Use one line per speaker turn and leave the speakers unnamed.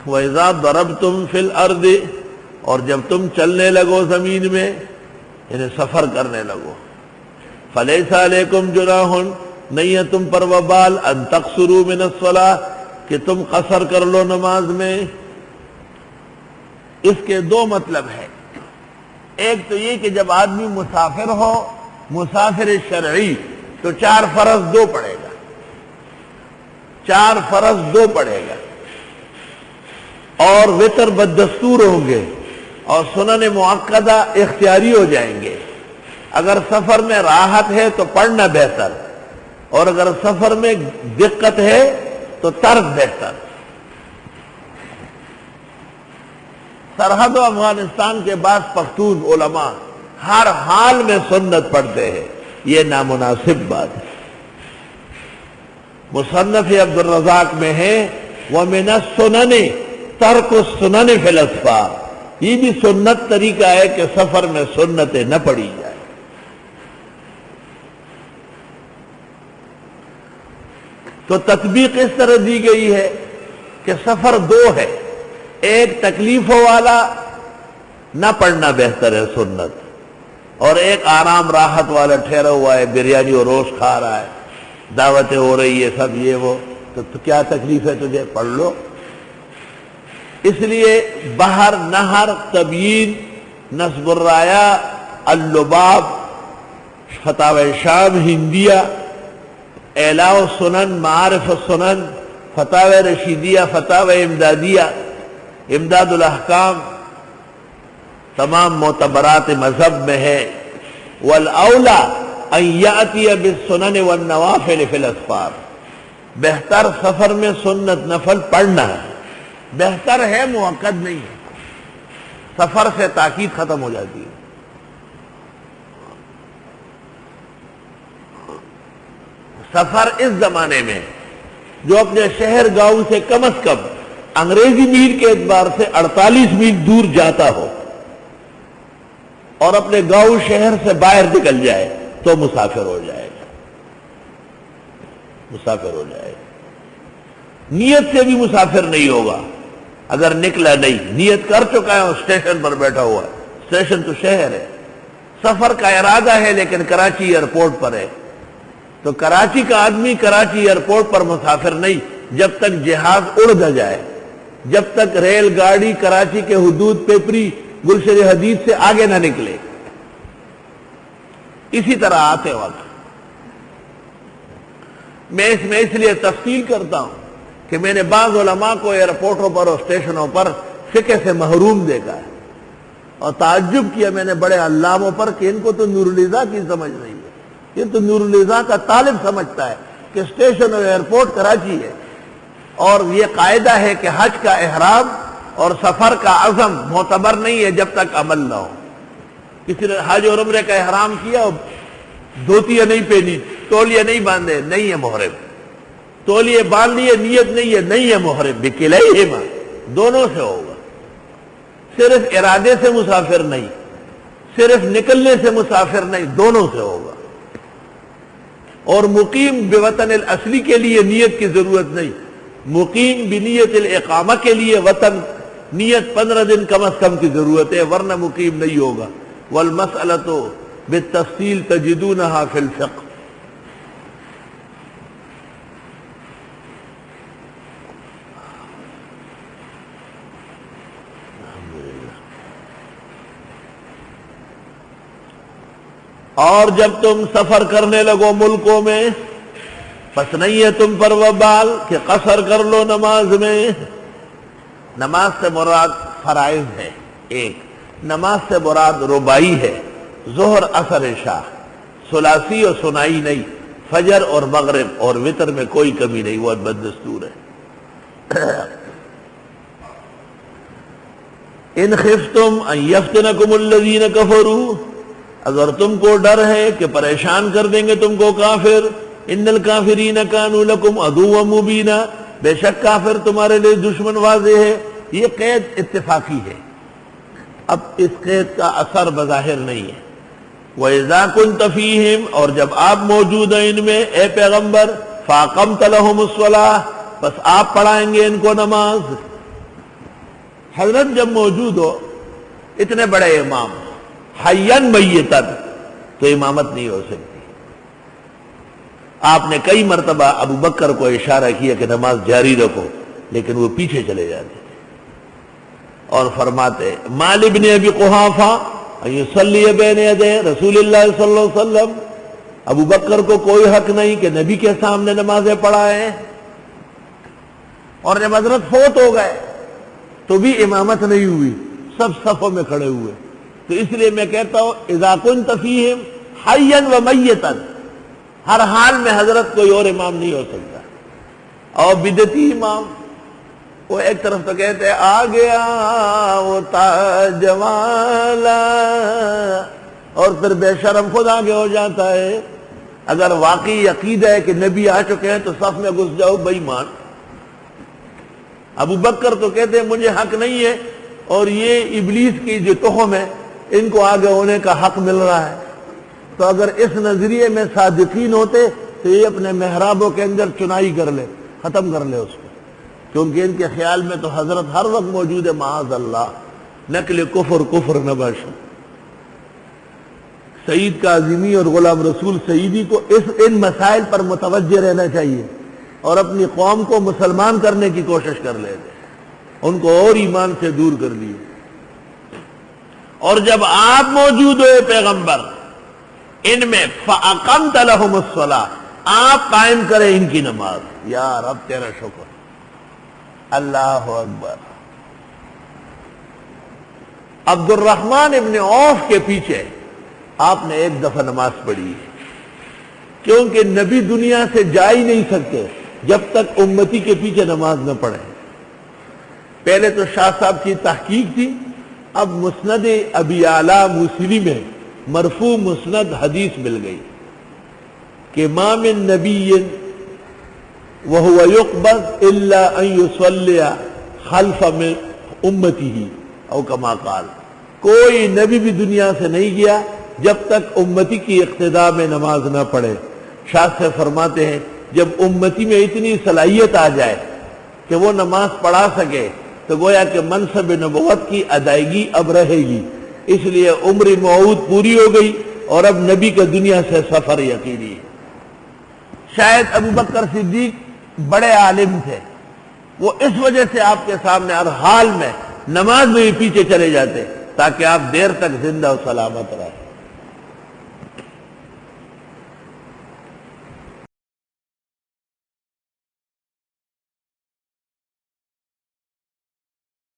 وَإِذَا ضَرَبْتُمْ فِي الْأَرْضِ، اور جب تم چلنے لگو زمین میں، یعنی سفر کرنے لگو، فَلَيْسَ عَلَيْكُمْ جُنَاحٌ، نہیں ہے تم پر وبال، أَن تَقْصُرُوا مِنَ الصَّلَاةِ، کہ تم قصر کر لو نماز میں۔ اس کے دو مطلب ہے، ایک تو یہ کہ جب آدمی مسافر ہو، مسافر شرعی، تو 4 فرض 2 پڑھے گا، 4 فرض 2 پڑھے گا، اور وتر بدستور ہوں گے، اور سنن مؤکدہ اختیاری ہو جائیں گے۔ اگر سفر میں راحت ہے تو پڑھنا بہتر، اور اگر سفر میں دقت ہے تو ترک بہتر۔ سرحد و افغانستان کے بعض پختون علماء ہر حال میں سنت پڑھتے ہیں، یہ نامناسب بات ہے۔ مصنف عبد الرزاق میں ہے وَمِنَ السُّنَنِ تَرْكُ السُّنَنِ فِي الْأَسْفَارِ، یہ بھی سنت طریقہ ہے کہ سفر میں سنتیں نہ پڑھی جائے۔ تو تطبیق اس طرح دی گئی ہے کہ سفر 2 ہے، ایک تکلیفوں والا نہ پڑھنا بہتر ہے سنت، اور ایک آرام راحت والا ٹھہرا ہوا ہے، بریانی اور روش کھا رہا ہے، دعوتیں ہو رہی ہے، سب یہ وہ، تو کیا تکلیف ہے تجھے، پڑھ لو۔ اس لیے بحر، نہر، تبیین، نصب الرایا، اللباب، فتاوی شام ہندیہ، اعلاء السنن، معارف السنن، فتاوی رشیدیہ، فتاوی امدادیہ، امداد الاحکام، تمام معتبرات مذہب میں ہے۔ والاولیٰ ان یأتی بالسنن والنوافل فی الاسفار، بہتر سفر میں سنت نفل پڑھنا ہے، بہتر ہے، مؤکد نہیں ہے۔ سفر سے تاکید ختم ہو جاتی ہے۔ سفر اس زمانے میں جو اپنے شہر گاؤں سے کم از کم انگریزی میل کے اعتبار سے 48 میل دور جاتا ہو اور اپنے گاؤں شہر سے باہر نکل جائے تو مسافر ہو جائے گا، مسافر ہو جائے گا۔ نیت سے بھی مسافر نہیں ہوگا اگر نکلا نہیں، نیت کر چکا ہے اور اسٹیشن پر بیٹھا ہوا ہے، اسٹیشن تو شہر ہے، سفر کا ارادہ ہے لیکن کراچی ایئرپورٹ پر ہے، تو کراچی کا آدمی کراچی ایئرپورٹ پر مسافر نہیں جب تک جہاز اڑ نہ جائے، جب تک ریل گاڑی کراچی کے حدود پیپری گلشن حدید سے آگے نہ نکلے۔ اسی طرح آتے وقت میں اس میں اس لیے تفصیل کرتا ہوں کہ میں نے بعض علماء کو ایئرپورٹوں پر اور اسٹیشنوں پر فقہ سے محروم دیکھا ہے، اور تعجب کیا میں نے بڑے علاموں پر کہ ان کو تو نور الہدیٰ کی سمجھ نہیں ہے، یہ تو نور الہدیٰ کا طالب سمجھتا ہے کہ اسٹیشن اور ایئرپورٹ کراچی ہے، اور یہ قاعدہ ہے کہ حج کا احرام اور سفر کا عزم معتبر نہیں ہے جب تک عمل نہ ہو۔ کسی نے حج اور عمرے کا احرام کیا، دھوتیاں نہیں پہنی، تولیے نہیں باندھے، نہیں ہے محرم، تولیے باندھ لیے، نیت نہیں ہے محرم، بکلیہما، دونوں سے ہوگا۔ صرف ارادے سے مسافر نہیں، صرف نکلنے سے مسافر نہیں، دونوں سے ہوگا۔ اور مقیم بوطن الاصلی کے لیے نیت کی ضرورت نہیں، مقیم بنیت الاقامہ کے لیے وطن نیت 15 دن کم از کم کی ضرورت ہے، ورنہ مقیم نہیں ہوگا۔ والمسألۃ بالتفصیل تجدونہا فی الفقہ۔ اور جب تم سفر کرنے لگو ملکوں میں، پس نہیں ہے تم پر وبال کہ قصر کر لو نماز میں۔ نماز سے مراد فرائض ہے، ایک نماز سے مراد رباعی ہے، ظہر عصر عشاء، ثلاثی اور ثنائی نہیں، فجر اور مغرب اور وتر میں کوئی کمی نہیں، وہ بددستور ہے۔ ان خفتم ان یفتنکم الذین کفروا، اگر تم کو ڈر ہے کہ پریشان کر دیں گے تم کو کافر، ان الکافرین کانوا لکم عدوا مبینا، بے شک کافر تمہارے لیے دشمن واضح ہے۔ یہ قید اتفاقی ہے، اب اس قید کا اثر بظاہر نہیں ہے۔ وَإِذَا كُنْتَ فِيهِمْ، اور جب آپ موجود ہیں ان میں اے پیغمبر، فَأَقَمْتَ لَهُمُ الصَّلَاةَ، بس آپ پڑھائیں گے ان کو نماز۔ حضرت جب موجود ہو، اتنے بڑے امام، حیّن میتن، تو امامت نہیں ہو سکتی۔ آپ نے کئی مرتبہ ابو بکر کو اشارہ کیا کہ نماز جاری رکھو، لیکن وہ پیچھے چلے جاتے اور فرماتے مال ابن ابی قحافہ ان یصلی بین یدی رسول اللہ صلی اللہ علیہ وسلم، ابو بکر کو کوئی حق نہیں کہ نبی کے سامنے نمازیں پڑھائیں، اور جب حضرت فوت ہو گئے تو بھی امامت نہیں ہوئی، سب صفوں میں کھڑے ہوئے۔ تو اس لیے میں کہتا ہوں اذا کنت فیہم حیا و میتا، ہر حال میں حضرت کوئی اور امام نہیں ہو سکتا۔ اور بدعتی امام، وہ ایک طرف تو کہتے ہیں آ گیا وہ تاج والا، اور پھر بے شرم خود آگے ہو جاتا ہے۔ اگر واقعی عقیدہ ہے کہ نبی آ چکے ہیں تو صف میں گھس جاؤ بے ایمان۔ ابو بکر تو کہتے ہیں مجھے حق نہیں ہے، اور یہ ابلیس کی جو تخم ہے ان کو آگے ہونے کا حق مل رہا ہے۔ تو اگر اس نظریے میں صادقین ہوتے تو یہ اپنے محرابوں کے اندر چنائی کر لے، ختم کر لے اس کو، کیونکہ ان کے خیال میں تو حضرت ہر وقت موجود ہے، معاذ اللہ، نقل کفر نہ باشد۔ سعید کاظمی اور غلام رسول سعیدی کو ان مسائل پر متوجہ رہنا چاہیے، اور اپنی قوم کو مسلمان کرنے کی کوشش کر لیتے، ان کو اور ایمان سے دور کر لیے۔ اور جب آپ موجود ہوئے پیغمبر، ان میں فَأَقَمْتَ لَهُمُ الصَّلَاةَ، آپ قائم کریں ان کی نماز۔ یا رب تیرا شکر، اللہ اکبر۔ عبد الرحمن ابن عوف کے پیچھے آپ نے ایک دفعہ نماز پڑھی، کیونکہ نبی دنیا سے جا ہی نہیں سکتے جب تک امتی کے پیچھے نماز نہ پڑھے۔ پہلے تو شاہ صاحب کی تحقیق تھی، اب مسند ابی اعلیٰ موصلی میں مرفوع مسند حدیث مل گئی کہ ما من نبی وهو يقبض الا ان يصلي خلف من امته او کما قال، کوئی نبی بھی دنیا سے نہیں گیا جب تک امتی کی اقتداء میں نماز نہ پڑھے۔ شاہ سے فرماتے ہیں جب امتی میں اتنی صلاحیت آ جائے کہ وہ نماز پڑھا سکے تو گویا کہ منصب نبوت کی ادائیگی اب رہے گی، اس لیے عمر موعود پوری ہو گئی اور اب نبی کا دنیا سے سفر یقینی ہے۔ شاید ابو بکر صدیق بڑے عالم تھے، وہ اس وجہ سے آپ کے سامنے ہر حال میں نماز میں بھی پیچھے چلے جاتے تاکہ آپ دیر تک زندہ و سلامت رہیں۔